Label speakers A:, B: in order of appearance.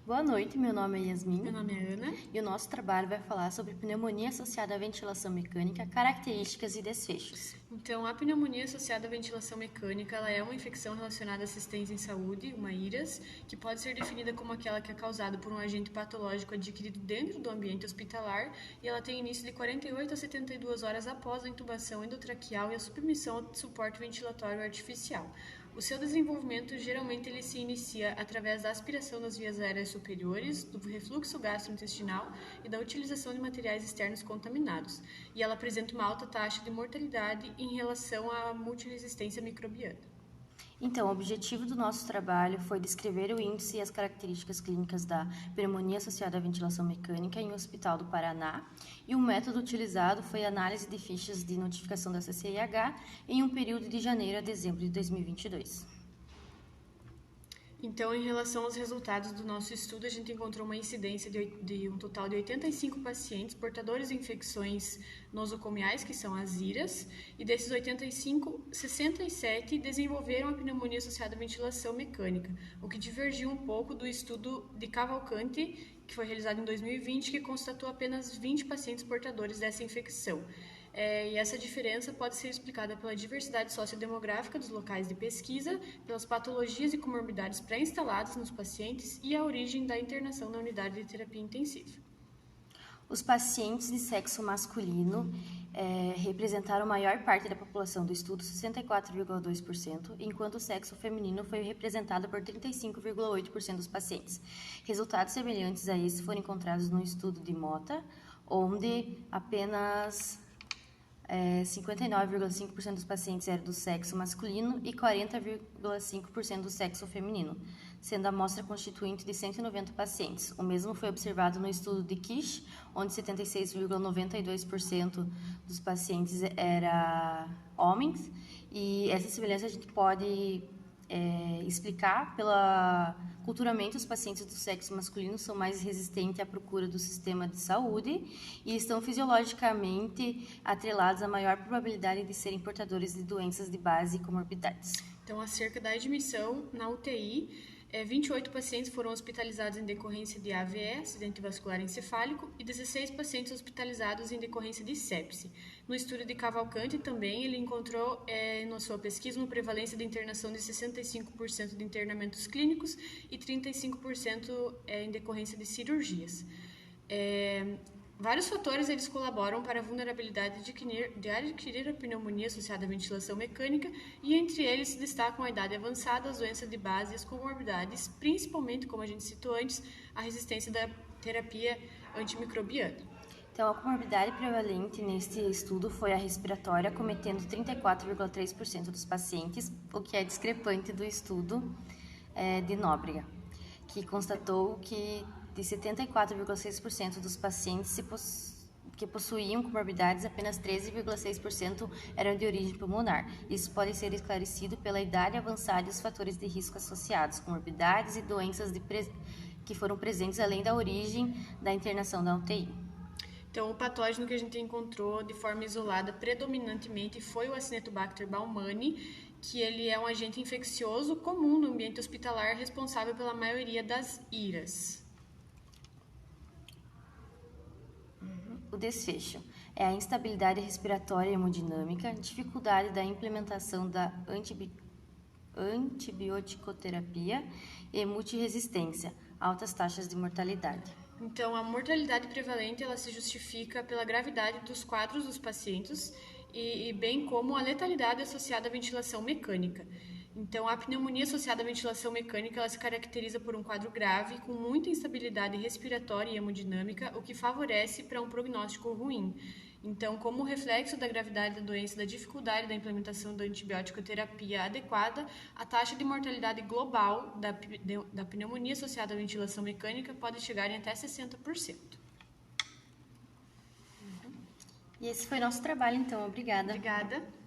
A: Boa noite, meu nome é Yasmin.
B: Meu nome é Ana.
A: E o nosso trabalho vai falar sobre pneumonia associada à ventilação mecânica, características e desfechos.
B: Então, a pneumonia associada à ventilação mecânica, ela é uma infecção relacionada à assistência em saúde, uma IRAS, que pode ser definida como aquela que é causada por um agente patológico adquirido dentro do ambiente hospitalar e ela tem início de 48 a 72 horas após a intubação endotraqueal e a submissão ao suporte ventilatório artificial. O seu desenvolvimento, geralmente, ele se inicia através da aspiração das vias aéreas superiores, do refluxo gastrointestinal e da utilização de materiais externos contaminados. E ela apresenta uma alta taxa de mortalidade em relação à multiresistência microbiana.
A: Então, o objetivo do nosso trabalho foi descrever o índice e as características clínicas da pneumonia associada à ventilação mecânica em um hospital do Paraná, e o método utilizado foi a análise de fichas de notificação da CCIH em um período de janeiro a dezembro de 2022.
B: Então, em relação aos resultados do nosso estudo, a gente encontrou uma incidência de um total de 85 pacientes portadores de infecções nosocomiais, que são as IRAS, e desses 85, 67 desenvolveram a pneumonia associada à ventilação mecânica, o que divergiu um pouco do estudo de Cavalcante, que foi realizado em 2020, que constatou apenas 20 pacientes portadores dessa infecção. E essa diferença pode ser explicada pela diversidade sociodemográfica dos locais de pesquisa, pelas patologias e comorbidades pré-instaladas nos pacientes e a origem da internação na unidade de terapia intensiva.
A: Os pacientes de sexo masculino representaram a maior parte da população do estudo, 64,2%, enquanto o sexo feminino foi representado por 35,8% dos pacientes. Resultados semelhantes a esse foram encontrados no estudo de Mota, onde apenas 59,5% dos pacientes eram do sexo masculino e 40,5% do sexo feminino, sendo a amostra constituinte de 190 pacientes. O mesmo foi observado no estudo de Kish, onde 76,92% dos pacientes eram homens, e essa semelhança a gente pode explicar culturalmente os pacientes do sexo masculino são mais resistentes à procura do sistema de saúde e estão fisiologicamente atrelados à maior probabilidade de serem portadores de doenças de base e comorbidades.
B: Então, acerca da admissão na UTI, 28 pacientes foram hospitalizados em decorrência de AVE, acidente vascular encefálico, e 16 pacientes hospitalizados em decorrência de sepse. No estudo de Cavalcante também, ele encontrou na sua pesquisa uma prevalência de internação de 65% de internamentos clínicos e 35% em decorrência de cirurgias. Vários fatores eles colaboram para a vulnerabilidade de adquirir a pneumonia associada à ventilação mecânica e entre eles se destacam a idade avançada, as doenças de base e as comorbidades, principalmente, como a gente citou antes, a resistência da terapia antimicrobiana.
A: Então, a comorbidade prevalente neste estudo foi a respiratória, cometendo 34,3% dos pacientes, o que é discrepante do estudo de Nóbrega, que constatou que de 74,6% dos pacientes que possuíam comorbidades, apenas 13,6% eram de origem pulmonar. Isso pode ser esclarecido pela idade avançada e os fatores de risco associados, comorbidades e doenças que foram presentes além da origem da internação da UTI.
B: Então, o patógeno que a gente encontrou de forma isolada predominantemente foi o Acinetobacter baumannii, que ele é um agente infeccioso comum no ambiente hospitalar responsável pela maioria das IRAS.
A: O desfecho é a instabilidade respiratória e hemodinâmica, dificuldade da implementação da antibioticoterapia e multiresistência, altas taxas de mortalidade.
B: Então, a mortalidade prevalente ela se justifica pela gravidade dos quadros dos pacientes e bem como a letalidade associada à ventilação mecânica. Então, a pneumonia associada à ventilação mecânica ela se caracteriza por um quadro grave, com muita instabilidade respiratória e hemodinâmica, o que favorece para um prognóstico ruim. Então, como reflexo da gravidade da doença e da dificuldade da implementação da antibiótico-terapia adequada, a taxa de mortalidade global da pneumonia associada à ventilação mecânica pode chegar em até 60%.
A: E esse foi nosso trabalho, então. Obrigada.
B: Obrigada.